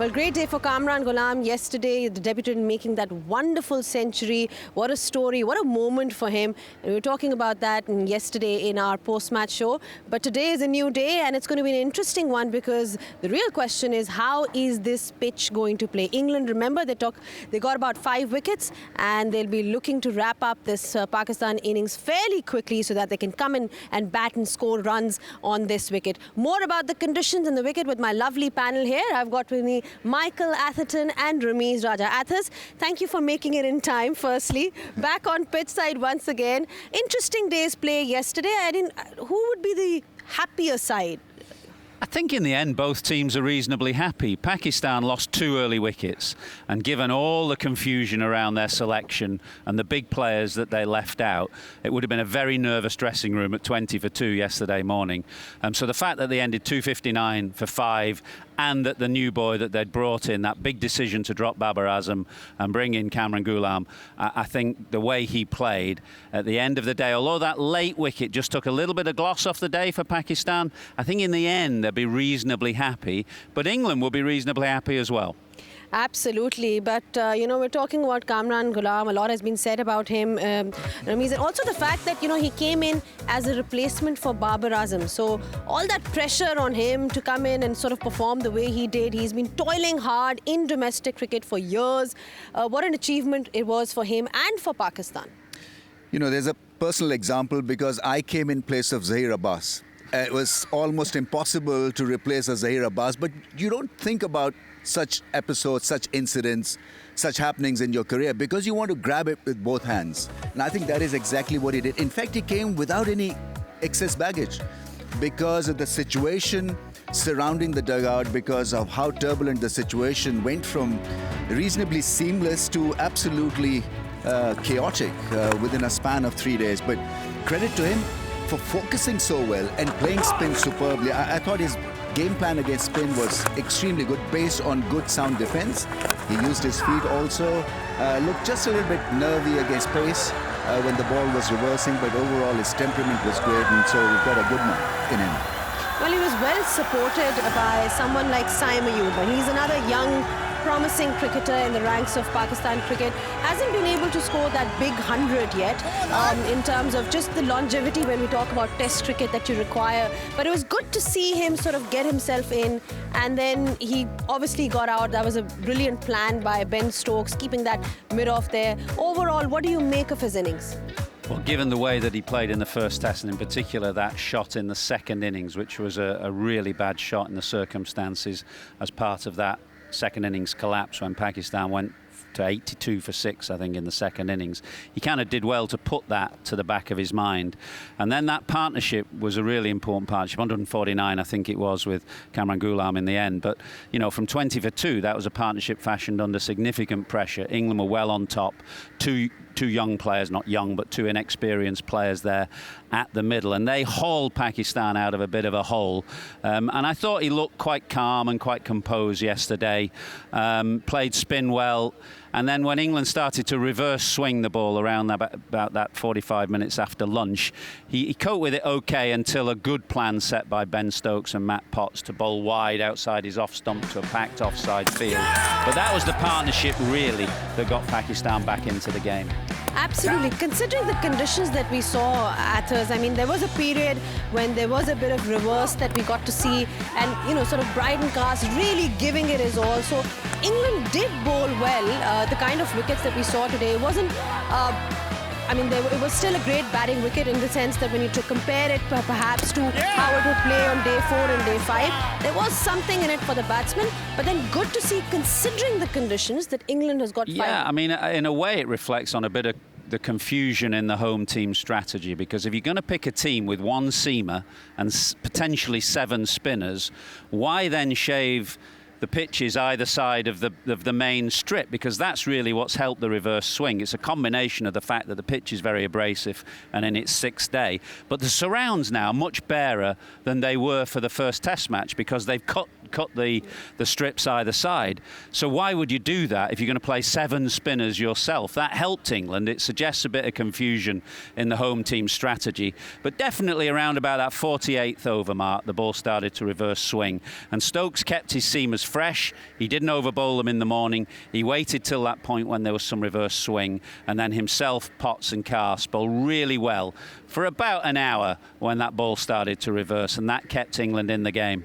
Well, great day for Kamran Ghulam yesterday, the debutant making that wonderful century. What a story, what a moment for him. And we were talking about that yesterday in our post-match show. But today is a new day and it's going to be an interesting one because the real question is, how is this pitch going to play? England, remember, they got about 5 wickets and they'll be looking to wrap up this Pakistan innings fairly quickly so that they can come in and bat and score runs on this wicket. More about the conditions and the wicket with my lovely panel here. I've got with me Michael Atherton and Ramiz Raja. Athers, thank you for making it in time, firstly. Back on pitch side once again. Interesting day's play yesterday. Who would be the happier side? I think in the end both teams are reasonably happy. Pakistan lost 2 early wickets, and given all the confusion around their selection and the big players that they left out, it would have been a very nervous dressing room at 20 for 2 yesterday morning. So the fact that they ended 259 for 5 and that the new boy that they'd brought in, that big decision to drop Babar Azam and bring in Kamran Ghulam, I think the way he played at the end of the day, although that late wicket just took a little bit of gloss off the day for Pakistan, I think in the end they'll be reasonably happy, but England will be reasonably happy as well. Absolutely, but we're talking about Kamran Ghulam. A lot has been said about him, Ramiz, and also the fact that he came in as a replacement for Babar Azam. So all that pressure on him to come in and sort of perform the way he did. He's been toiling hard in domestic cricket for years. What an achievement it was for him and for Pakistan. There's a personal example because I came in place of Zaheer Abbas. It was almost impossible to replace a Zaheer Abbas, but you don't think about such episodes, such incidents, such happenings in your career because you want to grab it with both hands. And I think that is exactly what he did. In fact, he came without any excess baggage because of the situation surrounding the dugout, because of how turbulent the situation went from reasonably seamless to absolutely chaotic within a span of 3 days. But credit to him for focusing so well and playing spin superbly. I thought his game plan against spin was extremely good, based on good sound defense. He used his feet also. Looked just a little bit nervy against pace when the ball was reversing, but overall his temperament was great, and so we've got a good man in him. Well, he was well supported by someone like Saim Ayub. He's another young, promising cricketer in the ranks of Pakistan cricket. Hasn't been able to score that big 100 yet in terms of just the longevity when we talk about test cricket that you require. But it was good to see him sort of get himself in, and then he obviously got out. That was a brilliant plan by Ben Stokes, keeping that mid-off there. Overall, what do you make of his innings? Well, given the way that he played in the first test, and in particular that shot in the second innings, which was a really bad shot in the circumstances as part of that second innings collapse when Pakistan went to 82 for 6, I think, in the second innings. He kind of did well to put that to the back of his mind. And then that partnership was a really important partnership. 149, I think it was, with Kamran Ghulam in the end. But, from 20 for 2, that was a partnership fashioned under significant pressure. England were well on top. Two young players, not young, but 2 inexperienced players there at the middle. And they hauled Pakistan out of a bit of a hole. And I thought he looked quite calm and quite composed yesterday. Played spin well. And then when England started to reverse swing the ball around about that 45 minutes after lunch, he coped with it okay until a good plan set by Ben Stokes and Matt Potts to bowl wide outside his off stump to a packed offside field. But that was the partnership, really, that got Pakistan back into the game. Absolutely. Considering the conditions that we saw, Athers, there was a period when there was a bit of reverse that we got to see, and, sort of Bryden Cast really giving it his all. So England did bowl well. The kind of wickets that we saw today wasn't... it was still a great batting wicket in the sense that when you compare it perhaps to how it would play on day 4 and day 5, there was something in it for the batsmen. But then good to see, considering the conditions, that England has got 5. Yeah, in a way it reflects on a bit of the confusion in the home team strategy, because if you're going to pick a team with 1 seamer and potentially 7 spinners, why then shave the pitches either side of the main strip, because that's really what's helped the reverse swing. It's a combination of the fact that the pitch is very abrasive and in its 6th day, but the surrounds now are much barer than they were for the first test match, because they've cut cut the strips either side. So why would you do that if you're going to play 7 spinners yourself? That helped England. It suggests a bit of confusion in the home team strategy. But definitely around about that 48th over mark, the ball started to reverse swing. And Stokes kept his seamers fresh. He didn't overbowl them in the morning. He waited till that point when there was some reverse swing. And then himself, Potts and Carse bowled really well for about an hour when that ball started to reverse. And that kept England in the game.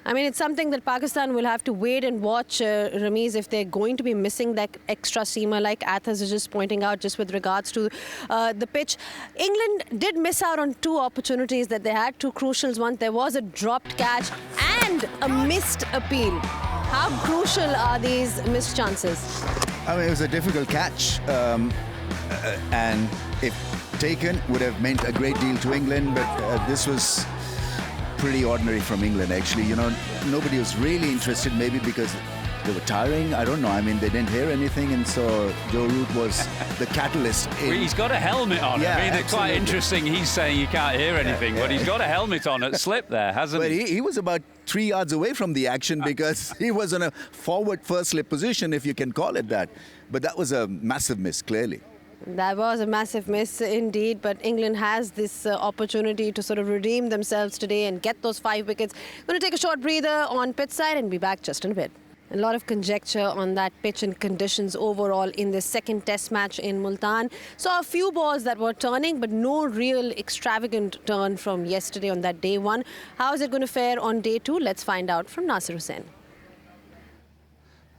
I mean, it's something that Pakistan will have to wait and watch, Ramiz, if they're going to be missing that extra seamer like Athas is just pointing out, just with regards to the pitch. England did miss out on 2 opportunities that they had, 2 crucials. One, there was a dropped catch and a missed appeal. How crucial are these missed chances? I mean, it was a difficult catch, and if taken, would have meant a great deal to England, but this was pretty ordinary from England, actually. You know, nobody was really interested, maybe because they were tiring. I don't know. I mean, they didn't hear anything, and so Joe Root was the catalyst. He's got a helmet on. Yeah, I mean, it's quite absolutely. interesting. He's saying you can't hear anything, but he's got a helmet on at slip there, hasn't But he? he was about 3 yards away from the action because he was in a forward first slip position, if you can call it that. But that was a massive miss, clearly. That was a massive miss indeed, but England has this opportunity to sort of redeem themselves today and get those 5 wickets. Going to take a short breather on pitch side and be back just in a bit. A lot of conjecture on that pitch and conditions overall in the second test match in Multan. Saw a few balls that were turning, but no real extravagant turn from yesterday on that day 1. How is it going to fare on day 2? Let's find out from Nasir Hussain.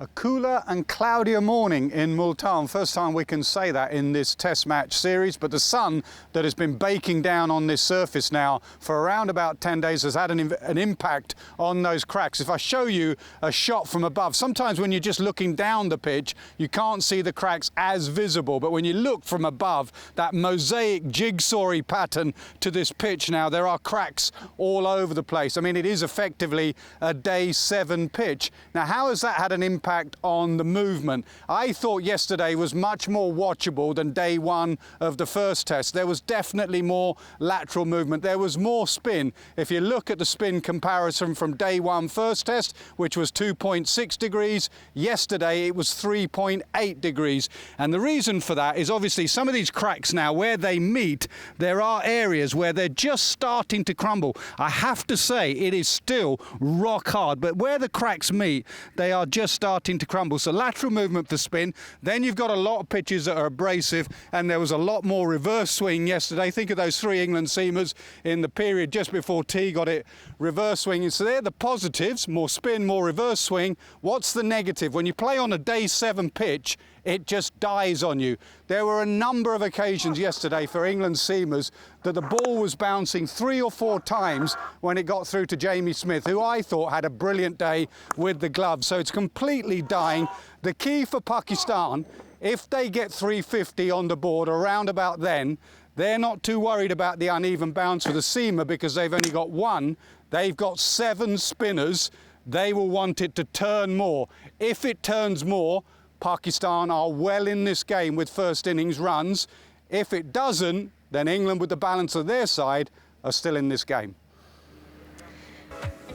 A cooler and cloudier morning in Multan. First time we can say that in this test match series, but the sun that has been baking down on this surface now for around about 10 days has had an impact on those cracks. If I show you a shot from above, sometimes when you're just looking down the pitch, you can't see the cracks as visible, but when you look from above, that mosaic jigsaw-y pattern to this pitch now, there are cracks all over the place. I mean, it is effectively a day 7 pitch. Now, how has that had an impact on the movement? I thought yesterday was much more watchable than day 1 of the first test. There was definitely more lateral movement. There was more spin. If you look at the spin comparison from day 1 first test, which was 2.6 degrees, yesterday it was 3.8 degrees. And the reason for that is obviously some of these cracks now, where they meet, there are areas where they're just starting to crumble. I have to say it is still rock hard, but where the cracks meet, they are just starting to crumble. So lateral movement for spin. Then you've got a lot of pitches that are abrasive, and there was a lot more reverse swing yesterday. Think of those 3 England seamers in the period just before tea got it reverse swinging. So they're the positives: more spin, more reverse swing. What's the negative? When you play on a day 7 pitch, it just dies on you. There were a number of occasions yesterday for England seamers that the ball was bouncing 3 or 4 times when it got through to Jamie Smith, who I thought had a brilliant day with the gloves. So it's completely dying. The key for Pakistan, if they get 350 on the board around about then, they're not too worried about the uneven bounce with the seamer because they've only got 1. They've got 7 spinners. They will want it to turn more. If it turns more, Pakistan are well in this game with first innings runs. If it doesn't, then England, with the balance of their side, are still in this game.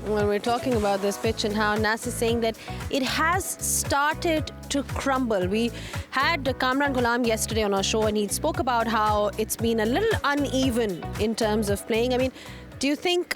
When we're talking about this pitch and how Nas is saying that it has started to crumble. We had Kamran Ghulam yesterday on our show, and he spoke about how it's been a little uneven in terms of playing. I mean, do you think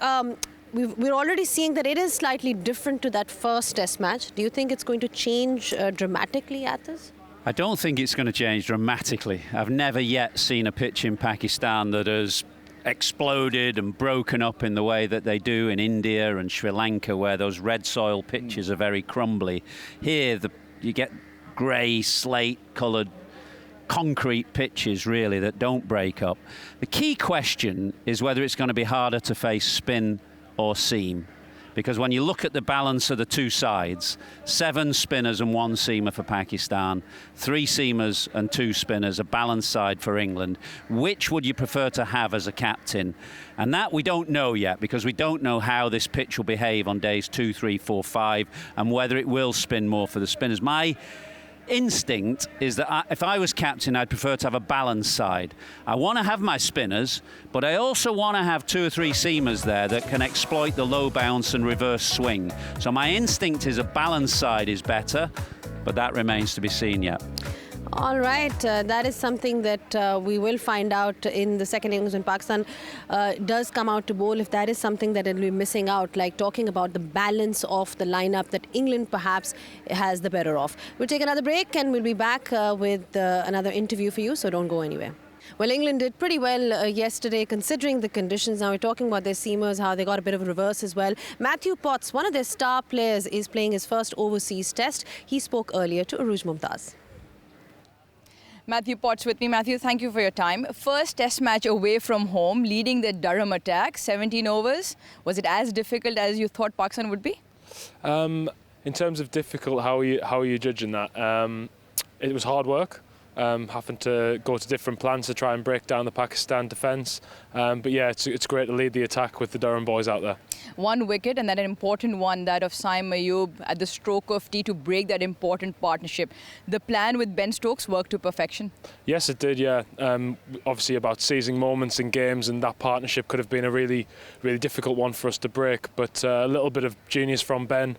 we're already seeing that it is slightly different to that first test match? Do you think it's going to change dramatically at this? I don't think it's going to change dramatically. I've never yet seen a pitch in Pakistan that has exploded and broken up in the way that they do in India and Sri Lanka, where those red soil pitches are very crumbly. Here, you get grey, slate-coloured concrete pitches, really, that don't break up. The key question is whether it's going to be harder to face spin or seam. Because when you look at the balance of the 2 sides, 7 spinners and 1 seamer for Pakistan, 3 seamers and 2 spinners, a balanced side for England. Which would you prefer to have as a captain? And that we don't know yet, because we don't know how this pitch will behave on days 2, 3, 4, 5, and whether it will spin more for the spinners. My instinct is that if I was captain, I'd prefer to have a balanced side. I want to have my spinners, but I also want to have 2 or 3 seamers there that can exploit the low bounce and reverse swing. So my instinct is a balanced side is better, but that remains to be seen yet. All right, that is something that we will find out in the second innings when Pakistan does come out to bowl, if that is something that it will be missing out, like talking about the balance of the lineup that England perhaps has the better of. We'll take another break and we'll be back with another interview for you, so don't go anywhere. Well, England did pretty well yesterday considering the conditions. Now we're talking about their seamers, how they got a bit of a reverse as well. Matthew Potts, one of their star players, is playing his first overseas test. He spoke earlier to Aruj Mumtaz. Matthew Potts with me. Matthew, thank you for your time. First test match away from home, leading the Durham attack, 17 overs. Was it as difficult as you thought Pakistan would be? In terms of difficult, how are you judging that? It was hard work, having to go to different plans to try and break down the Pakistan defence. But yeah, it's great to lead the attack with the Durham boys out there. 1 wicket, and then an important one, that of Saim Ayub at the stroke of tea to break that important partnership. The plan with Ben Stokes worked to perfection. Yes, it did, yeah. Obviously about seizing moments in games, and that partnership could have been a really, really difficult one for us to break. But a little bit of genius from Ben,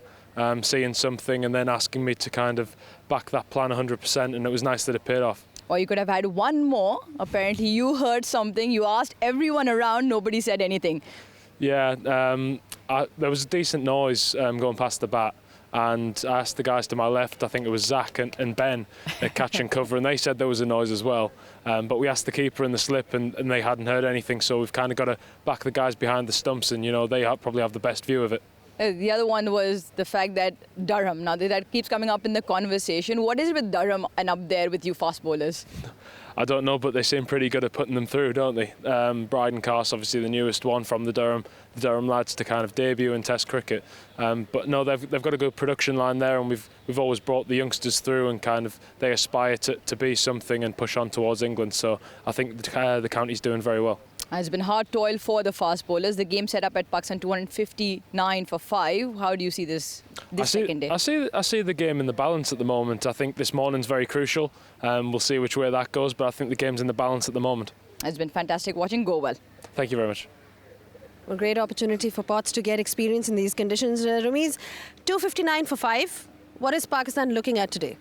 seeing something and then asking me to kind of back that plan 100%, and it was nice that it paid off. Or you could have had one more. Apparently you heard something, you asked everyone around, nobody said anything. Yeah, there was a decent noise going past the bat, and I asked the guys to my left, I think it was Zach and Ben, at catch and cover, and they said there was a noise as well. But we asked the keeper in the slip, and they hadn't heard anything, so we've kind of got to back the guys behind the stumps, and, you know, they probably have the best view of it. The other one was the fact that Durham, now that keeps coming up in the conversation. What is it with Durham and up there with you fast bowlers? I don't know, but they seem pretty good at putting them through, don't they? Bryden Carse, obviously the newest one from the Durham lads to kind of debut in Test cricket. But no, they've got a good production line there, and we've always brought the youngsters through, and kind of they aspire to be something and push on towards England. So I think the county's doing very well. It's been hard toil for the fast bowlers. The game set up at Pakistan 259 for 5. How do you see this second day? I see the game in the balance at the moment. I think this morning's very crucial. We'll see which way that goes, but I think the game's in the balance at the moment. It's been fantastic watching. Go well. Thank you very much. A great opportunity for Potts to get experience in these conditions. Ramiz, 259 for 5. What is Pakistan looking at today?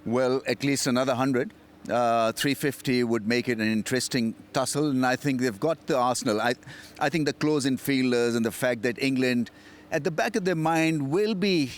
Well, at least another 100. 350 would make it an interesting tussle, and I think they've got the arsenal. I think the close-in fielders and the fact that England, at the back of their mind, will be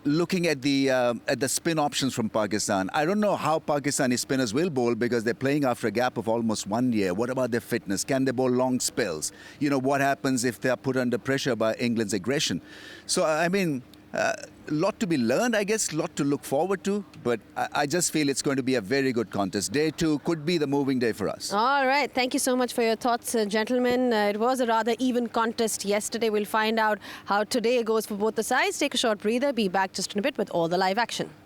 looking at the spin options from Pakistan. I don't know how Pakistani spinners will bowl because they're playing after a gap of almost 1 year. What about their fitness? Can they bowl long spells? You know, what happens if they are put under pressure by England's aggression? So, I mean, a lot to be learned, I guess, a lot to look forward to, but I just feel it's going to be a very good contest. Day 2 could be the moving day for us. All right. Thank you so much for your thoughts, gentlemen. It was a rather even contest yesterday. We'll find out how today goes for both the sides. Take a short breather. Be back just in a bit with all the live action.